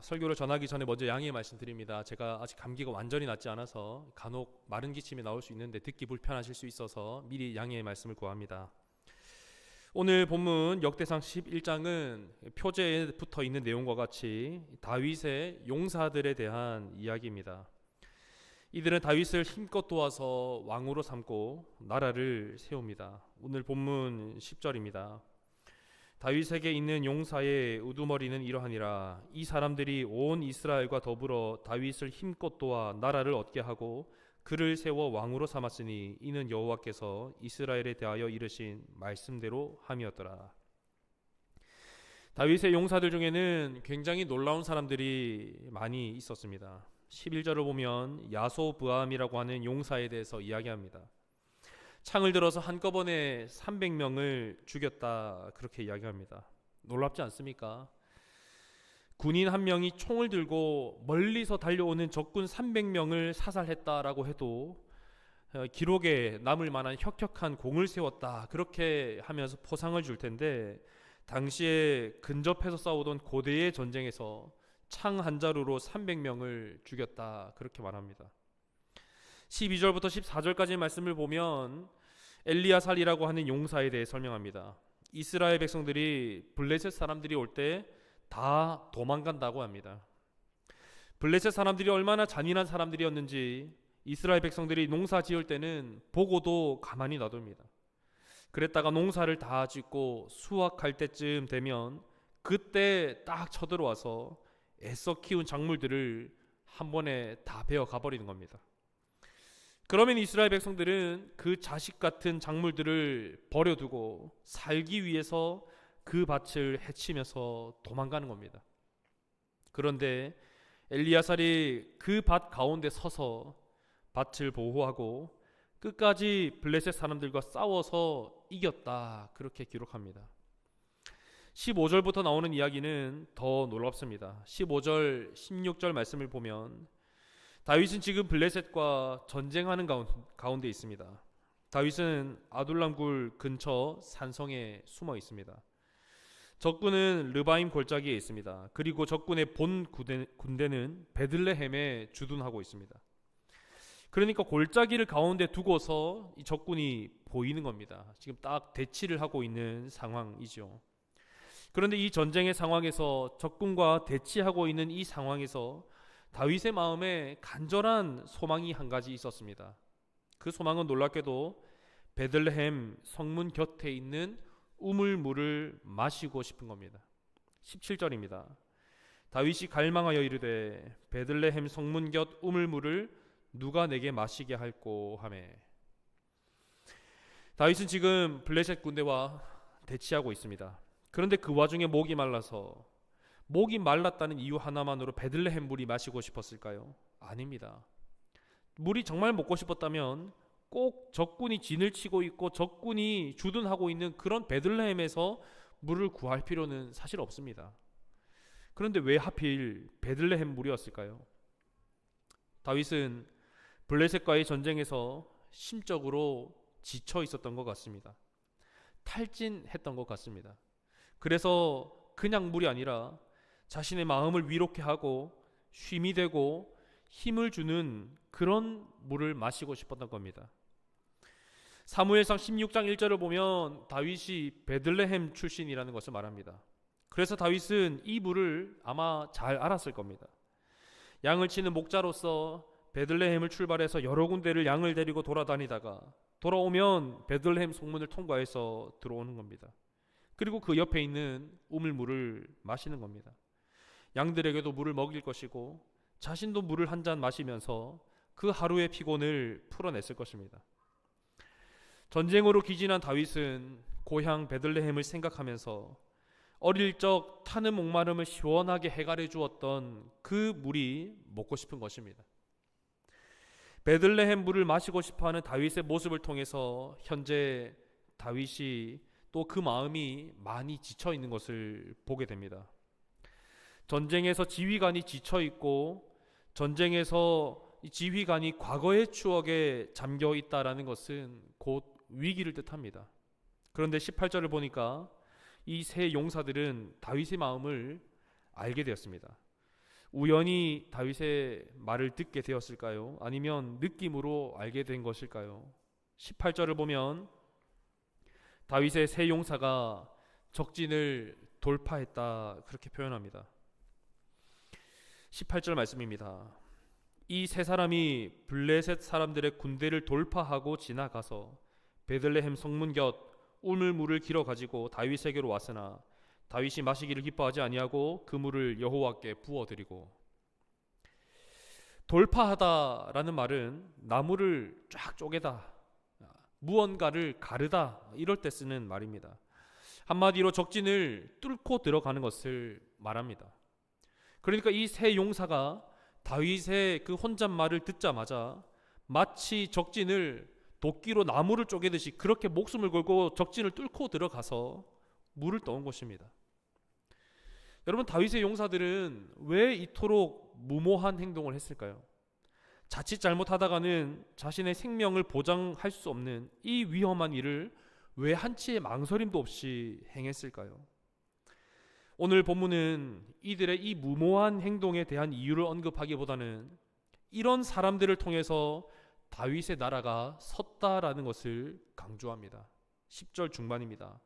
설교를 전하기 전에 먼저 양해의 말씀드립니다. 제가 아직 감기가 완전히 낫지 않아서 간혹 마른 기침이 나올 수 있는데 듣기 불편하실 수 있어서 미리 양해의 말씀을 구합니다. 오늘 본문 역대상 11장은 표제에 붙어 있는 내용과 같이 다윗의 용사들에 대한 이야기입니다. 이들은 다윗을 힘껏 도와서 왕으로 삼고 나라를 세웁니다. 오늘 본문 10절입니다. 다윗에게 있는 용사의 우두머리는 이러하니라. 이 사람들이 온 이스라엘과 더불어 다윗을 힘껏 도와 나라를 얻게 하고 그를 세워 왕으로 삼았으니 이는 여호와께서 이스라엘에 대하여 이르신 말씀대로 함이었더라. 다윗의 용사들 중에는 굉장히 놀라운 사람들이 많이 있었습니다. 11절을 보면 야소브암이라고 하는 용사에 대해서 이야기합니다. 창을 들어서 한꺼번에 300명을 죽였다, 그렇게 이야기합니다. 놀랍지 않습니까? 군인 한 명이 총을 들고 멀리서 달려오는 적군 300명을 사살했다라고 해도 기록에 남을 만한 혁혁한 공을 세웠다, 그렇게 하면서 포상을 줄 텐데, 당시에 근접해서 싸우던 고대의 전쟁에서 창 한 자루로 300명을 죽였다, 그렇게 말합니다. 12절부터 14절까지 말씀을 보면 엘리야살이라고 하는 용사에 대해 설명합니다. 이스라엘 백성들이 블레셋 사람들이 올 때 다 도망간다고 합니다. 블레셋 사람들이 얼마나 잔인한 사람들이었는지 이스라엘 백성들이 농사 지을 때는 보고도 가만히 놔둡니다. 그랬다가 농사를 다 짓고 수확할 때쯤 되면 그때 딱 쳐들어와서 애써 키운 작물들을 한 번에 다 베어 가버리는 겁니다. 그러면 이스라엘 백성들은 그 자식 같은 작물들을 버려두고 살기 위해서 그 밭을 해치면서 도망가는 겁니다. 그런데 엘리야살이 그 밭 가운데 서서 밭을 보호하고 끝까지 블레셋 사람들과 싸워서 이겼다, 그렇게 기록합니다. 15절부터 나오는 이야기는 더 놀랍습니다. 15절, 16절 말씀을 보면 다윗은 지금 블레셋과 전쟁하는 가운데 있습니다. 다윗은 아둘람굴 근처 산성에 숨어 있습니다. 적군은 르바임 골짜기에 있습니다. 그리고 적군의 본 군대는 베들레헴에 주둔하고 있습니다. 그러니까 골짜기를 가운데 두고서 이 적군이 보이는 겁니다. 지금 딱 대치를 하고 있는 상황이죠. 그런데 이 전쟁의 상황에서, 적군과 대치하고 있는 이 상황에서 다윗의 마음에 간절한 소망이 한 가지 있었습니다. 그 소망은 놀랍게도 베들레헴 성문 곁에 있는 우물물을 마시고 싶은 겁니다. 17절입니다. 다윗이 갈망하여 이르되 베들레헴 성문 곁 우물물을 누가 내게 마시게 할꼬 하매. 다윗은 지금 블레셋 군대와 대치하고 있습니다. 그런데 그 와중에 목이 말라서, 목이 말랐다는 이유 하나만으로 베들레헴 물이 마시고 싶었을까요? 아닙니다. 물이 정말 먹고 싶었다면 꼭 적군이 진을 치고 있고 적군이 주둔하고 있는 그런 베들레헴에서 물을 구할 필요는 사실 없습니다. 그런데 왜 하필 베들레헴 물이었을까요? 다윗은 블레셋과의 전쟁에서 심적으로 지쳐 있었던 것 같습니다. 탈진했던 것 같습니다. 그래서 그냥 물이 아니라 자신의 마음을 위롭게 하고 쉼이 되고 힘을 주는 그런 물을 마시고 싶었던 겁니다. 사무엘상 16장 1절을 보면 다윗이 베들레헴 출신이라는 것을 말합니다. 그래서 다윗은 이 물을 아마 잘 알았을 겁니다. 양을 치는 목자로서 베들레헴을 출발해서 여러 군데를 양을 데리고 돌아다니다가 돌아오면 베들레헴 성문을 통과해서 들어오는 겁니다. 그리고 그 옆에 있는 우물물을 마시는 겁니다. 양들에게도 물을 먹일 것이고 자신도 물을 한 잔 마시면서 그 하루의 피곤을 풀어냈을 것입니다. 전쟁으로 기진한 다윗은 고향 베들레헴을 생각하면서 어릴 적 타는 목마름을 시원하게 해결해 주었던 그 물이 먹고 싶은 것입니다. 베들레헴 물을 마시고 싶어하는 다윗의 모습을 통해서 현재 다윗이 또 그 마음이 많이 지쳐 있는 것을 보게 됩니다. 전쟁에서 지휘관이 지쳐 있고 전쟁에서 지휘관이 과거의 추억에 잠겨 있다라는 것은 곧 위기를 뜻합니다. 그런데 18절을 보니까 이 세 용사들은 다윗의 마음을 알게 되었습니다. 우연히 다윗의 말을 듣게 되었을까요? 아니면 느낌으로 알게 된 것일까요? 18절을 보면 다윗의 세 용사가 적진을 돌파했다 그렇게 표현합니다. 18절 말씀입니다. 이 세 사람이 블레셋 사람들의 군대를 돌파하고 지나가서 베들레헴 성문 곁 우물물을 길어 가지고 다윗에게로 왔으나 다윗이 마시기를 기뻐하지 아니하고 그 물을 여호와께 부어드리고. 돌파하다라는 말은 나무를 쫙 쪼개다, 무언가를 가르다 이럴 때 쓰는 말입니다. 한마디로 적진을 뚫고 들어가는 것을 말합니다. 그러니까 이 세 용사가 다윗의 그 혼잣말을 듣자마자 마치 적진을 도끼로 나무를 쪼개듯이 그렇게 목숨을 걸고 적진을 뚫고 들어가서 물을 떠온 것입니다. 여러분, 다윗의 용사들은 왜 이토록 무모한 행동을 했을까요? 자칫 잘못하다가는 자신의 생명을 보장할 수 없는 이 위험한 일을 왜 한치의 망설임도 없이 행했을까요? 오늘 본문은 이들의 이 무모한 행동에 대한 이유를 언급하기보다는 이런 사람들을 통해서 다윗의 나라가 섰다라는 것을 강조합니다. 10절 중반입니다.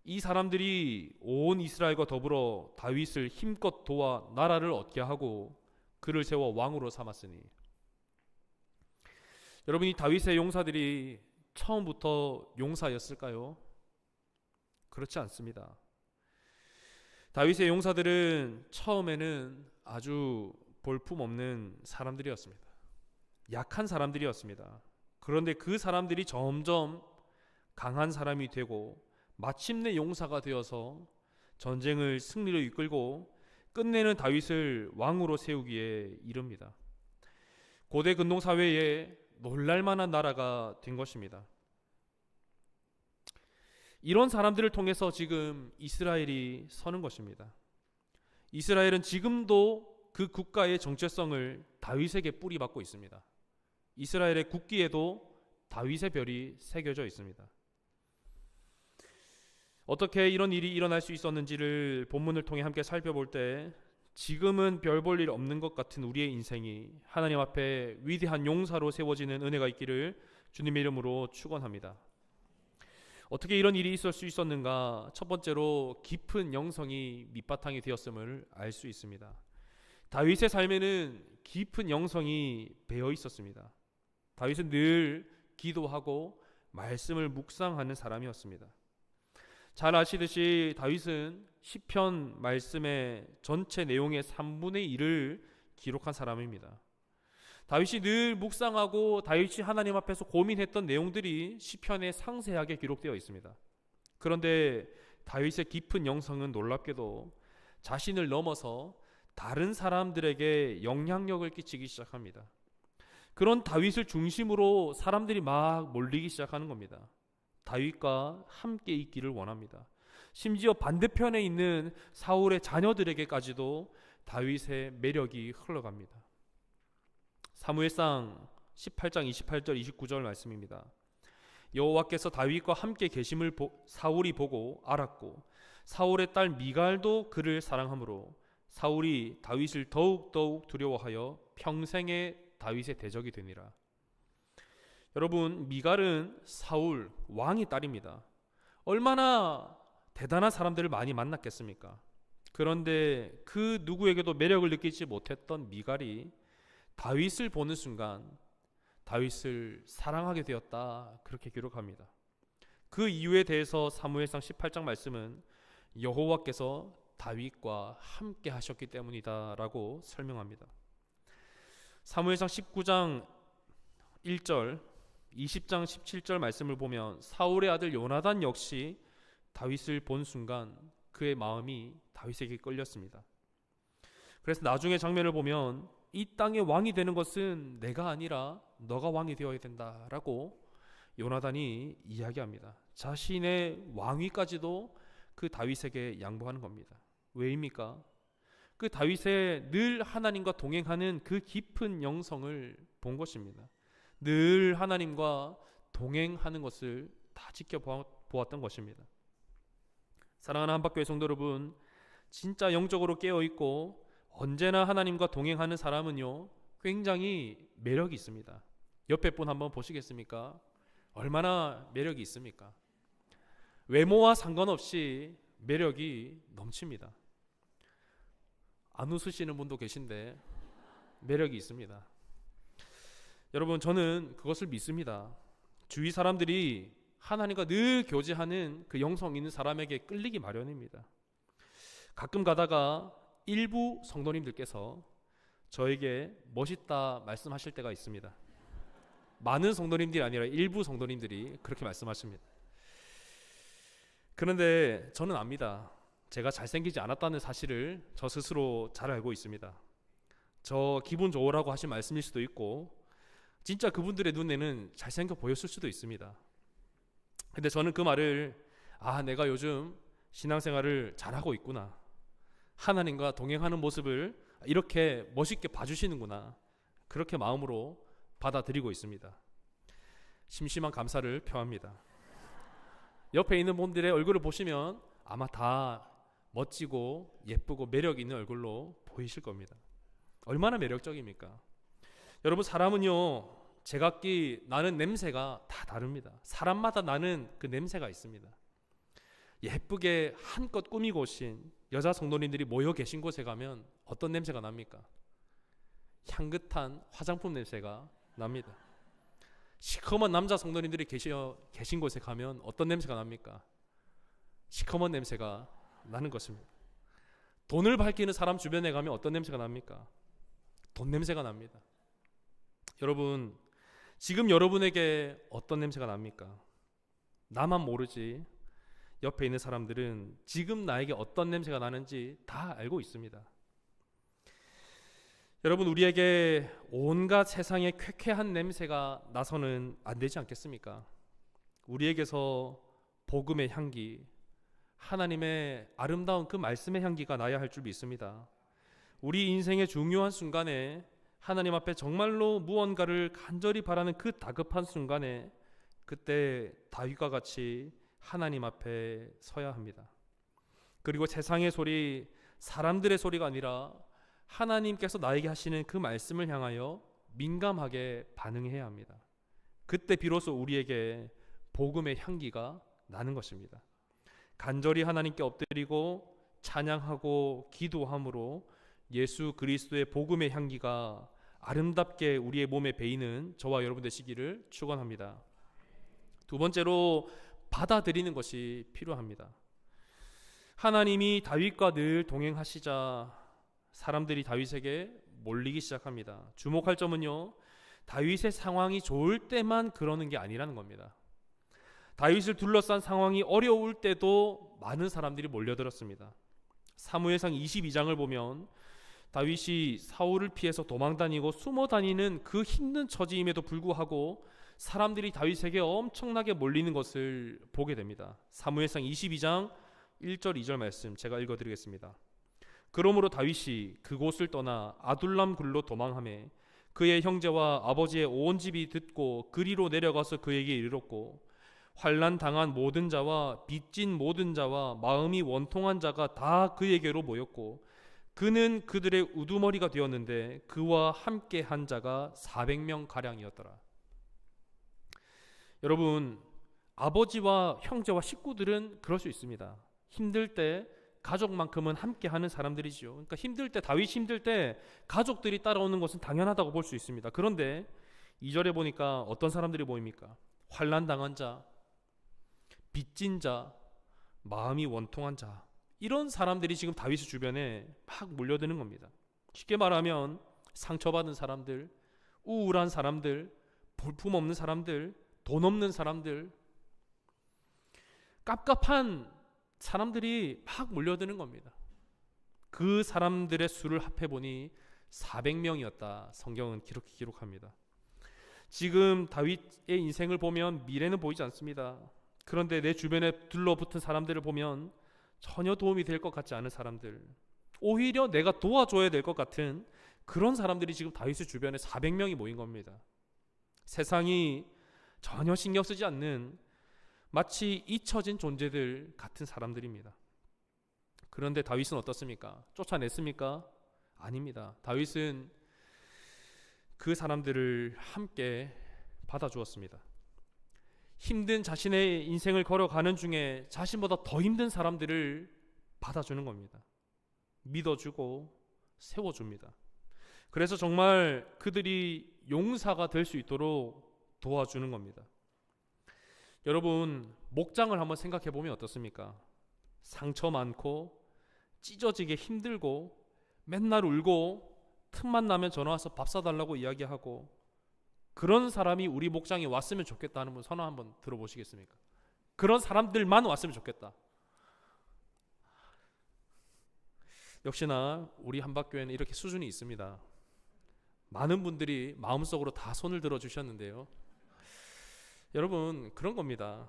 이 사람들이 온 이스라엘과 더불어 다윗을 힘껏 도와 나라를 얻게 하고 그를 세워 왕으로 삼았으니. 여러분, 이 다윗의 용사들이 처음부터 용사였을까요? 그렇지 않습니다. 다윗의 용사들은 처음에는 아주 볼품없는 사람들이었습니다. 약한 사람들이었습니다. 그런데 그 사람들이 점점 강한 사람이 되고 마침내 용사가 되어서 전쟁을 승리로 이끌고 끝내는 다윗을 왕으로 세우기에 이릅니다. 고대 근동사회에 놀랄만한 나라가 된 것입니다. 이런 사람들을 통해서 지금 이스라엘이 서는 것입니다. 이스라엘은 지금도 그 국가의 정체성을 다윗에게 뿌리박고 있습니다. 이스라엘의 국기에도 다윗의 별이 새겨져 있습니다. 어떻게 이런 일이 일어날 수 있었는지를 본문을 통해 함께 살펴볼 때 지금은 별 볼 일 없는 것 같은 우리의 인생이 하나님 앞에 위대한 용사로 세워지는 은혜가 있기를 주님의 이름으로 축원합니다. 어떻게 이런 일이 있을 수 있었는가? 첫 번째로 깊은 영성이 밑바탕이 되었음을 알 수 있습니다. 다윗의 삶에는 깊은 영성이 배어 있었습니다. 다윗은 늘 기도하고 말씀을 묵상하는 사람이었습니다. 잘 아시듯이 다윗은 시편 말씀의 전체 내용의 3분의 1을 기록한 사람입니다. 다윗이 늘 묵상하고 다윗이 하나님 앞에서 고민했던 내용들이 시편에 상세하게 기록되어 있습니다. 그런데 다윗의 깊은 영성은 놀랍게도 자신을 넘어서 다른 사람들에게 영향력을 끼치기 시작합니다. 그런 다윗을 중심으로 사람들이 막 몰리기 시작하는 겁니다. 다윗과 함께 있기를 원합니다. 심지어 반대편에 있는 사울의 자녀들에게까지도 다윗의 매력이 흘러갑니다. 사무엘상 18장 28절 29절 말씀입니다. 여호와께서 다윗과 함께 계심을 사울이 보고 알았고 사울의 딸 미갈도 그를 사랑하므로 사울이 다윗을 더욱 두려워하여 평생에 다윗의 대적이 되니라. 여러분, 미갈은 사울 왕의 딸입니다. 얼마나 대단한 사람들을 많이 만났겠습니까? 그런데 그 누구에게도 매력을 느끼지 못했던 미갈이 다윗을 보는 순간 다윗을 사랑하게 되었다 그렇게 기록합니다. 그 이유에 대해서 사무엘상 18장 말씀은 여호와께서 다윗과 함께 하셨기 때문이다 라고 설명합니다. 사무엘상 19장 1절 20장 17절 말씀을 보면 사울의 아들 요나단 역시 다윗을 본 순간 그의 마음이 다윗에게 끌렸습니다. 그래서 나중에 장면을 보면 이 땅의 왕이 되는 것은 내가 아니라 너가 왕이 되어야 된다라고 요나단이 이야기합니다. 자신의 왕위까지도 그 다윗에게 양보하는 겁니다. 왜입니까? 그 다윗의 늘 하나님과 동행하는 그 깊은 영성을 본 것입니다. 늘 하나님과 동행하는 것을 다 지켜보았던 것입니다. 사랑하는 한박교회 성도 여러분, 진짜 영적으로 깨어있고 언제나 하나님과 동행하는 사람은요, 굉장히 매력이 있습니다. 옆에 분 한번 보시겠습니까? 얼마나 매력이 있습니까? 외모와 상관없이 매력이 넘칩니다. 안 웃으시는 분도 계신데 매력이 있습니다. 여러분, 저는 그것을 믿습니다. 주위 사람들이 하나님과 늘 교제하는 그 영성 있는 사람에게 끌리기 마련입니다. 가끔 가다가 일부 성도님들께서 저에게 멋있다 말씀하실 때가 있습니다. 많은 성도님들이 아니라 일부 성도님들이 그렇게 말씀하십니다. 그런데 저는 압니다. 제가 잘생기지 않았다는 사실을 저 스스로 잘 알고 있습니다. 저 기분 좋으라고 하신 말씀일 수도 있고 진짜 그분들의 눈에는 잘생겨 보였을 수도 있습니다. 근데 저는 그 말을 내가 요즘 신앙생활을 잘하고 있구나, 하나님과 동행하는 모습을 이렇게 멋있게 봐주시는구나, 그렇게 마음으로 받아들이고 있습니다. 심심한 감사를 표합니다. 옆에 있는 분들의 얼굴을 보시면 아마 다 멋지고 예쁘고 매력 있는 얼굴로 보이실 겁니다. 얼마나 매력적입니까? 여러분, 사람은요, 제각기 나는 냄새가 다 다릅니다. 사람마다 나는 그 냄새가 있습니다. 예쁘게 한껏 꾸미고 오신 여자 성도님들이 모여 계신 곳에 가면 어떤 냄새가 납니까? 향긋한 화장품 냄새가 납니다. 시커먼 남자 성도님들이 계신 곳에 가면 어떤 냄새가 납니까? 시커먼 냄새가 나는 것입니다. 돈을 밝히는 사람 주변에 가면 어떤 냄새가 납니까? 돈 냄새가 납니다. 여러분, 지금 여러분에게 어떤 냄새가 납니까? 나만 모르지 옆에 있는 사람들은 지금 나에게 어떤 냄새가 나는지 다 알고 있습니다. 여러분, 우리에게 온갖 세상의 쾌쾌한 냄새가 나서는 안 되지 않겠습니까? 우리에게서 복음의 향기, 하나님의 아름다운 그 말씀의 향기가 나야 할 줄 믿습니다. 우리 인생의 중요한 순간에 하나님 앞에 정말로 무언가를 간절히 바라는 그 다급한 순간에 그때 다윗과 같이 하나님 앞에 서야 합니다. 그리고 세상의 소리, 사람들의 소리가 아니라 하나님께서 나에게 하시는 그 말씀을 향하여 민감하게 반응해야 합니다. 그때 비로소 우리에게 복음의 향기가 나는 것입니다. 간절히 하나님께 엎드리고 찬양하고 기도함으로 예수 그리스도의 복음의 향기가 아름답게 우리의 몸에 배이는 저와 여러분 되시기를 축원합니다. 두 번째로 받아들이는 것이 필요합니다. 하나님이 다윗과 늘 동행하시자 사람들이 다윗에게 몰리기 시작합니다. 주목할 점은요, 다윗의 상황이 좋을 때만 그러는 게 아니라는 겁니다. 다윗을 둘러싼 상황이 어려울 때도 많은 사람들이 몰려들었습니다. 사무엘상 22장을 보면 다윗이 사울을 피해서 도망다니고 숨어다니는 그 힘든 처지임에도 불구하고 사람들이 다윗에게 엄청나게 몰리는 것을 보게 됩니다. 사무엘상 22장 1절 2절 말씀 제가 읽어드리겠습니다. 그러므로 다윗이 그곳을 떠나 아둘람 굴로 도망하매 그의 형제와 아버지의 온 집이 듣고 그리로 내려가서 그에게 이르렀고 환난 당한 모든 자와 빚진 모든 자와 마음이 원통한 자가 다 그에게로 모였고 그는 그들의 우두머리가 되었는데 그와 함께 한 자가 400명 가량이었더라. 여러분, 아버지와 형제와 식구들은 그럴 수 있습니다. 힘들 때 가족만큼은 함께 하는 사람들이지요. 그러니까 힘들 때, 다윗이 힘들 때 가족들이 따라오는 것은 당연하다고 볼 수 있습니다. 그런데 2절에 보니까 어떤 사람들이 보입니까? 환난 당한 자, 빚진 자, 마음이 원통한 자, 이런 사람들이 지금 다윗의 주변에 막 몰려드는 겁니다. 쉽게 말하면 상처받은 사람들, 우울한 사람들, 볼품없는 사람들, 돈 없는 사람들, 깝깝한 사람들이 막 몰려드는 겁니다. 그 사람들의 수를 합해보니 400명이었다. 성경은 기록합니다. 지금 다윗의 인생을 보면 미래는 보이지 않습니다. 그런데 내 주변에 둘러붙은 사람들을 보면 전혀 도움이 될 것 같지 않은 사람들, 오히려 내가 도와줘야 될 것 같은 그런 사람들이 지금 다윗의 주변에 400명이 모인 겁니다. 세상이 전혀 신경 쓰지 않는 마치 잊혀진 존재들 같은 사람들입니다. 그런데 다윗은 어떻습니까? 쫓아냈습니까? 아닙니다. 다윗은 그 사람들을 함께 받아주었습니다. 힘든 자신의 인생을 걸어가는 중에 자신보다 더 힘든 사람들을 받아주는 겁니다. 믿어주고 세워줍니다. 그래서 정말 그들이 용사가 될 수 있도록 도와주는 겁니다. 여러분, 목장을 한번 생각해 보면 어떻습니까? 상처 많고 찢어지게 힘들고 맨날 울고 틈만 나면 전화와서 밥 사달라고 이야기하고, 그런 사람이 우리 목장에 왔으면 좋겠다는 분 선언 한번 들어보시겠습니까? 그런 사람들만 왔으면 좋겠다. 역시나 우리 한박교회는 이렇게 수준이 있습니다. 많은 분들이 마음속으로 다 손을 들어주셨는데요. 여러분, 그런 겁니다.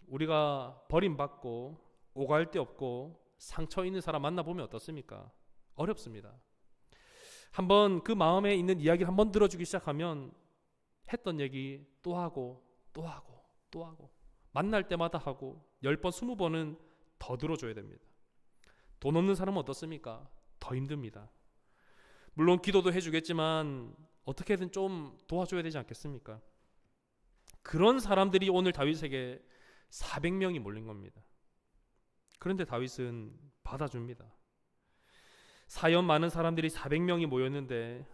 우리가 버림받고 오갈 데 없고 상처 있는 사람 만나보면 어떻습니까? 어렵습니다. 한번 그 마음에 있는 이야기를 한번 들어주기 시작하면 했던 얘기 또 하고 또 하고 또 하고, 만날 때마다 하고 10번 20번은 더 들어줘야 됩니다. 돈 없는 사람은 어떻습니까? 더 힘듭니다. 물론 기도도 해주겠지만 어떻게든 좀 도와줘야 되지 않겠습니까? 그런 사람들이 오늘 다윗에게 400명이 몰린 겁니다. 그런데 다윗은 받아줍니다. 사연 많은 사람들이 400명이 모였는데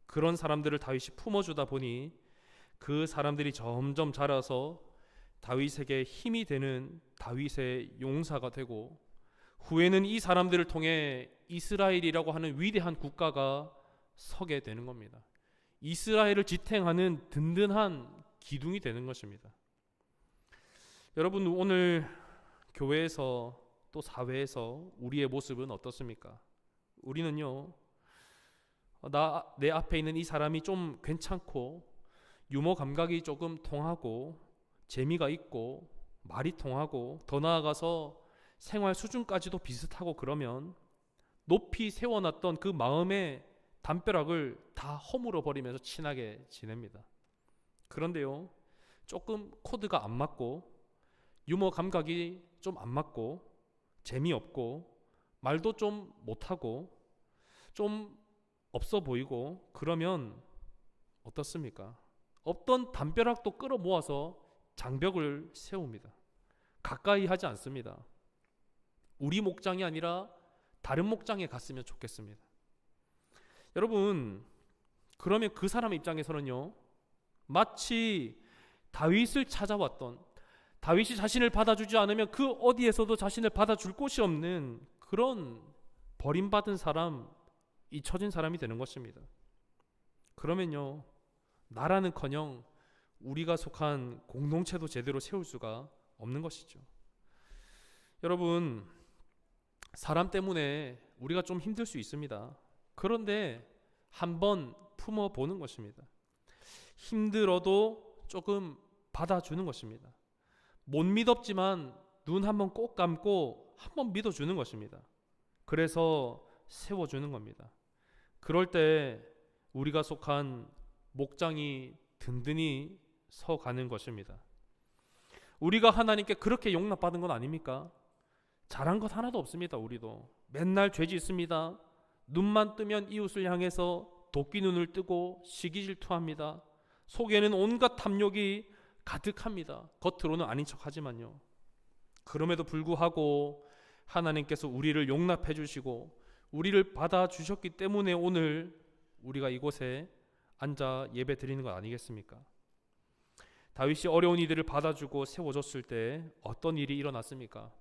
그런 사람들을 다윗이 품어주다 보니 그 사람들이 점점 자라서 다윗에게 힘이 되는 다윗의 용사가 되고, 후에는 이 사람들을 통해 이스라엘이라고 하는 위대한 국가가 서게 되는 겁니다. 이스라엘을 지탱하는 든든한 기둥이 되는 것입니다. 여러분, 오늘 교회에서 또 사회에서 우리의 모습은 어떻습니까? 우리는요, 내 앞에 있는 이 사람이 좀 괜찮고 유머 감각이 조금 통하고 재미가 있고 말이 통하고 더 나아가서 생활 수준까지도 비슷하고 그러면 높이 세워놨던 그 마음의 담벼락을 다 허물어 버리면서 친하게 지냅니다. 그런데요, 조금 코드가 안 맞고 유머 감각이 좀 안 맞고 재미없고 말도 좀 못하고 좀 없어 보이고 그러면 어떻습니까? 없던 담벼락도 끌어모아서 장벽을 세웁니다. 가까이 하지 않습니다. 우리 목장이 아니라 다른 목장에 갔으면 좋겠습니다. 여러분, 그러면 그 사람의 입장에서는요, 마치 다윗을 찾아왔던, 다윗이 자신을 받아주지 않으면 그 어디에서도 자신을 받아줄 곳이 없는 그런 버림받은 사람, 잊혀진 사람이 되는 것입니다. 그러면요, 나라는커녕 우리가 속한 공동체도 제대로 세울 수가 없는 것이죠. 여러분, 사람 때문에 우리가 좀 힘들 수 있습니다. 그런데 한번 품어보는 것입니다. 힘들어도 조금 받아주는 것입니다. 못 믿었지만 눈 한번 꼭 감고 한번 믿어주는 것입니다. 그래서 세워주는 겁니다. 그럴 때 우리가 속한 목장이 든든히 서가는 것입니다. 우리가 하나님께 그렇게 용납받은 건 아닙니까? 잘한 것 하나도 없습니다. 우리도 맨날 죄 짓습니다. 눈만 뜨면 이웃을 향해서 도끼 눈을 뜨고 시기 질투합니다. 속에는 온갖 탐욕이 가득합니다. 겉으로는 아닌 척하지만요. 그럼에도 불구하고 하나님께서 우리를 용납해 주시고 우리를 받아주셨기 때문에 오늘 우리가 이곳에 앉아 예배 드리는 것 아니겠습니까? 다윗이 어려운 이들을 받아주고 세워줬을 때 어떤 일이 일어났습니까?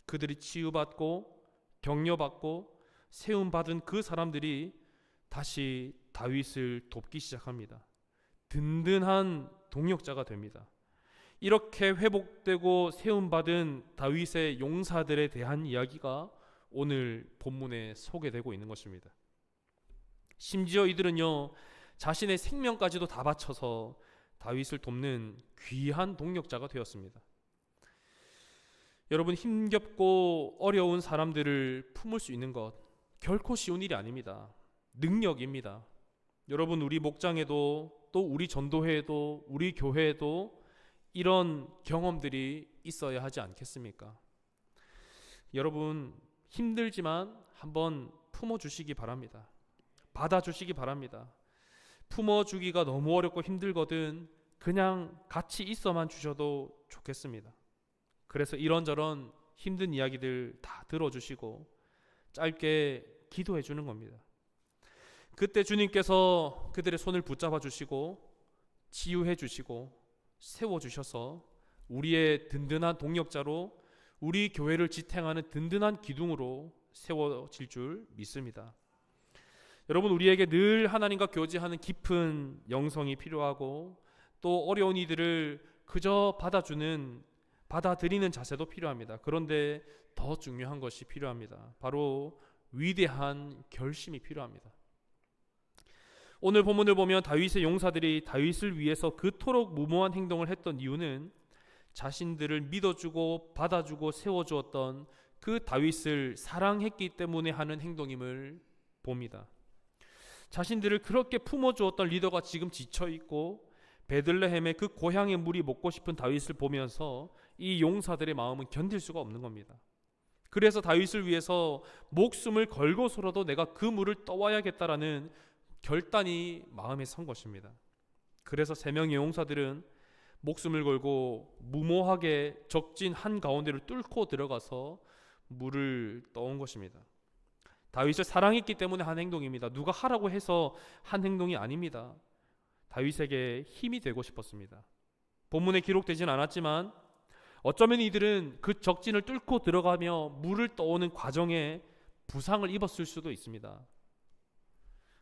그들이 치유받고 격려받고 세움받은 그 사람들이 다시 다윗을 돕기 시작합니다. 든든한 동력자가 됩니다. 이렇게 회복되고 세움받은 다윗의 용사들에 대한 이야기가 오늘 본문에 소개되고 있는 것입니다. 심지어 이들은요, 자신의 생명까지도 다 바쳐서 다윗을 돕는 귀한 동력자가 되었습니다. 여러분, 힘겹고 어려운 사람들을 품을 수 있는 것 결코 쉬운 일이 아닙니다. 능력입니다. 여러분, 우리 목장에도 또 우리 전도회에도 우리 교회에도 이런 경험들이 있어야 하지 않겠습니까? 여러분, 힘들지만 한번 품어주시기 바랍니다. 받아주시기 바랍니다. 품어주기가 너무 어렵고 힘들거든 그냥 같이 있어만 주셔도 좋겠습니다. 그래서 이런저런 힘든 이야기들 다 들어주시고 짧게 기도해 주는 겁니다. 그때 주님께서 그들의 손을 붙잡아 주시고 치유해 주시고 세워 주셔서 우리의 든든한 동력자로 우리 교회를 지탱하는 든든한 기둥으로 세워질 줄 믿습니다. 여러분, 우리에게 늘 하나님과 교제하는 깊은 영성이 필요하고 또 어려운 이들을 그저 받아들이는 자세도 필요합니다. 그런데 더 중요한 것이 필요합니다. 바로 위대한 결심이 필요합니다. 오늘 본문을 보면 다윗의 용사들이 다윗을 위해서 그토록 무모한 행동을 했던 이유는 자신들을 믿어주고 받아주고 세워주었던 그 다윗을 사랑했기 때문에 하는 행동임을 봅니다. 자신들을 그렇게 품어주었던 리더가 지금 지쳐있고 베들레헴의 그 고향의 물이 먹고 싶은 다윗을 보면서 이 용사들의 마음은 견딜 수가 없는 겁니다. 그래서 다윗을 위해서 목숨을 걸고서라도 내가 그 물을 떠와야겠다라는 결단이 마음에 선 것입니다. 그래서 3명의 용사들은 목숨을 걸고 무모하게 적진 한가운데를 뚫고 들어가서 물을 떠온 것입니다. 다윗을 사랑했기 때문에 한 행동입니다. 누가 하라고 해서 한 행동이 아닙니다. 다윗에게 힘이 되고 싶었습니다. 본문에 기록되진 않았지만 어쩌면 이들은 그 적진을 뚫고 들어가며 물을 떠오는 과정에 부상을 입었을 수도 있습니다.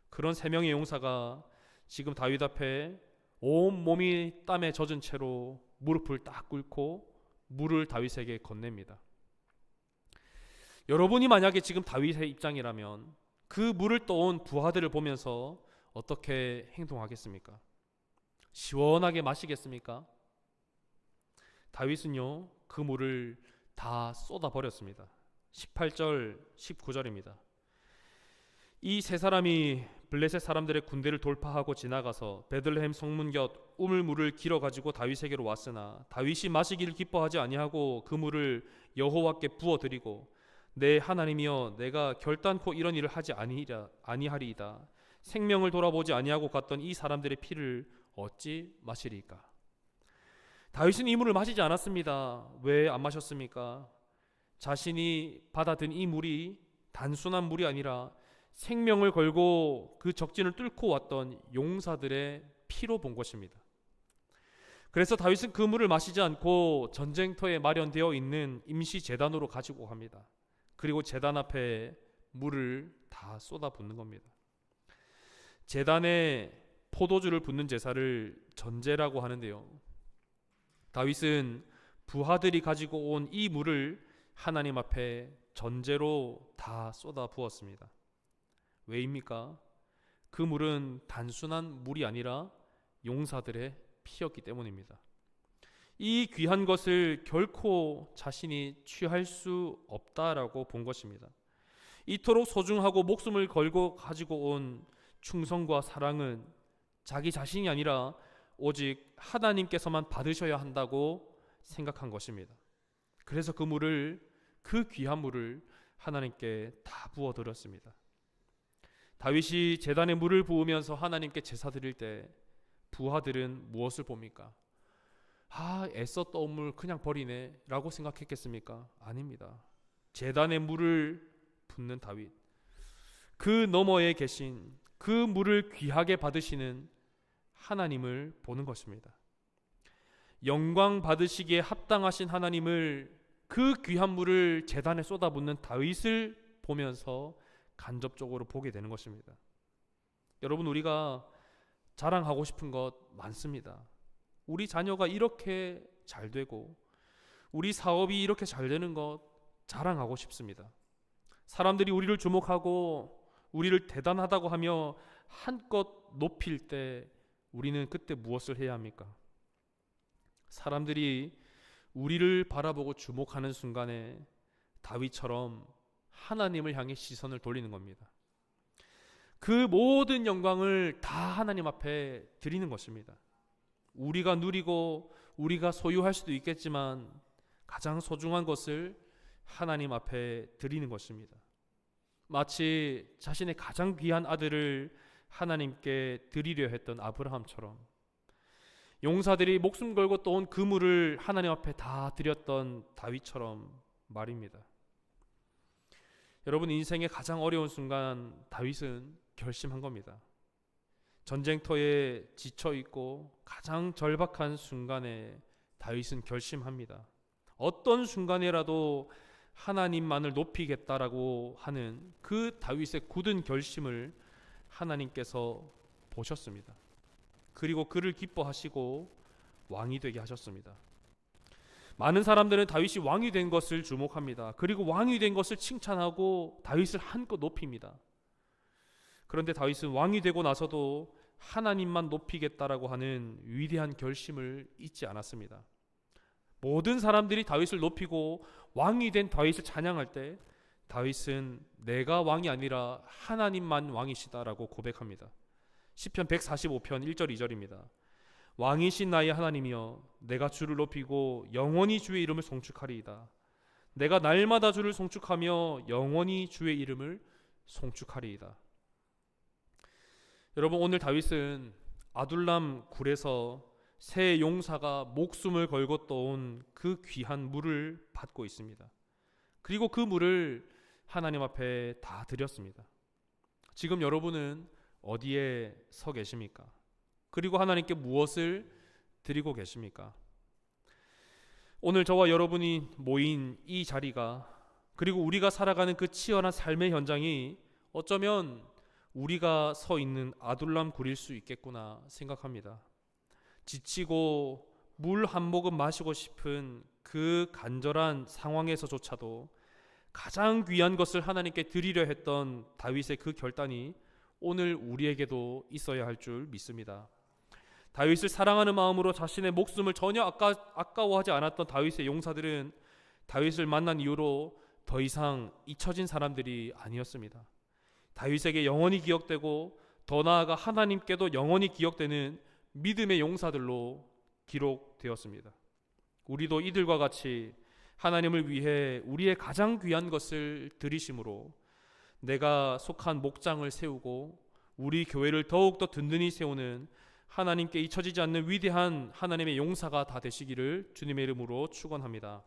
그런 3명의 용사가 지금 다윗 앞에 온 몸이 땀에 젖은 채로 무릎을 딱 꿇고 물을 다윗에게 건넵니다. 여러분이 만약에 지금 다윗의 입장이라면 그 물을 떠온 부하들을 보면서 어떻게 행동하겠습니까? 시원하게 마시겠습니까? 다윗은요, 그 물을 다 쏟아버렸습니다. 18절, 19절입니다. 이 3사람이 블레셋 사람들의 군대를 돌파하고 지나가서 베들레헴 성문 곁 우물물을 길어 가지고 다윗에게로 왔으나 다윗이 마시기를 기뻐하지 아니하고 그 물을 여호와께 부어 드리고 내 하나님이여 내가 결단코 이런 일을 하지 아니하리이다. 생명을 돌아보지 아니하고 갔던 이 사람들의 피를 어찌 마시리까? 다윗은 이 물을 마시지 않았습니다. 왜 안 마셨습니까? 자신이 받아든 이 물이 단순한 물이 아니라 생명을 걸고 그 적진을 뚫고 왔던 용사들의 피로 본 것입니다. 그래서 다윗은 그 물을 마시지 않고 전쟁터에 마련되어 있는 임시 제단으로 가지고 갑니다. 그리고 제단 앞에 물을 다 쏟아붓는 겁니다. 제단에 포도주를 붓는 제사를 전제라고 하는데요. 다윗은 부하들이 가지고 온 이 물을 하나님 앞에 전제로 다 쏟아 부었습니다. 왜입니까? 그 물은 단순한 물이 아니라 용사들의 피였기 때문입니다. 이 귀한 것을 결코 자신이 취할 수 없다라고 본 것입니다. 이토록 소중하고 목숨을 걸고 가지고 온 충성과 사랑은 자기 자신이 아니라 오직 하나님께서만 받으셔야 한다고 생각한 것입니다. 그래서 그 귀한 물을 하나님께 다 부어드렸습니다. 다윗이 제단에 물을 부으면서 하나님께 제사 드릴 때 부하들은 무엇을 봅니까? 애써 떠온 물 그냥 버리네 라고 생각했겠습니까? 아닙니다. 제단에 물을 붓는 다윗, 그 너머에 계신 그 물을 귀하게 받으시는 하나님을 보는 것입니다. 영광 받으시기에 합당하신 하나님을, 그 귀한 물을 제단에 쏟아붓는 다윗을 보면서 간접적으로 보게 되는 것입니다. 여러분, 우리가 자랑하고 싶은 것 많습니다. 우리 자녀가 이렇게 잘 되고 우리 사업이 이렇게 잘 되는 것 자랑하고 싶습니다. 사람들이 우리를 주목하고 우리를 대단하다고 하며 한껏 높일 때 우리는 그때 무엇을 해야 합니까? 사람들이 우리를 바라보고 주목하는 순간에 다윗처럼 하나님을 향해 시선을 돌리는 겁니다. 그 모든 영광을 다 하나님 앞에 드리는 것입니다. 우리가 누리고 우리가 소유할 수도 있겠지만 가장 소중한 것을 하나님 앞에 드리는 것입니다. 마치 자신의 가장 귀한 아들을 하나님께 드리려 했던 아브라함처럼 용사들이 목숨 걸고 떠온 그물을 하나님 앞에 다 드렸던 다윗처럼 말입니다. 여러분, 인생의 가장 어려운 순간 다윗은 결심한 겁니다. 전쟁터에 지쳐 있고 가장 절박한 순간에 다윗은 결심합니다. 어떤 순간이라도 하나님만을 높이겠다라고 하는 그 다윗의 굳은 결심을 하나님께서 보셨습니다. 그리고 그를 기뻐하시고 왕이 되게 하셨습니다. 많은 사람들은 다윗이 왕이 된 것을 주목합니다. 그리고 왕이 된 것을 칭찬하고 다윗을 한껏 높입니다. 그런데 다윗은 왕이 되고 나서도 하나님만 높이겠다라고 하는 위대한 결심을 잊지 않았습니다. 모든 사람들이 다윗을 높이고 왕이 된 다윗을 찬양할 때 다윗은 내가 왕이 아니라 하나님만 왕이시다라고 고백합니다. 시편 145편 1절 2절입니다. 왕이신 나의 하나님이여 내가 주를 높이고 영원히 주의 이름을 송축하리이다. 내가 날마다 주를 송축하며 영원히 주의 이름을 송축하리이다. 여러분, 오늘 다윗은 아둘람 굴에서 새 용사가 목숨을 걸고 떠온 그 귀한 물을 받고 있습니다. 그리고 그 물을 하나님 앞에 다 드렸습니다. 지금 여러분은 어디에 서 계십니까? 그리고 하나님께 무엇을 드리고 계십니까? 오늘 저와 여러분이 모인 이 자리가, 그리고 우리가 살아가는 그 치열한 삶의 현장이 어쩌면 우리가 서 있는 아둘람 굴일 수 있겠구나 생각합니다. 지치고 물 한 모금 마시고 싶은 그 간절한 상황에서조차도 가장 귀한 것을 하나님께 드리려 했던 다윗의 그 결단이 오늘 우리에게도 있어야 할 줄 믿습니다. 다윗을 사랑하는 마음으로 자신의 목숨을 전혀 아까워하지 않았던 다윗의 용사들은 다윗을 만난 이후로 더 이상 잊혀진 사람들이 아니었습니다. 다윗에게 영원히 기억되고 더 나아가 하나님께도 영원히 기억되는 믿음의 용사들로 기록되었습니다. 우리도 이들과 같이 하나님을 위해 우리의 가장 귀한 것을 드리심으로 내가 속한 목장을 세우고 우리 교회를 더욱더 든든히 세우는 하나님께 잊혀지지 않는 위대한 하나님의 용사가 다 되시기를 주님의 이름으로 축원합니다.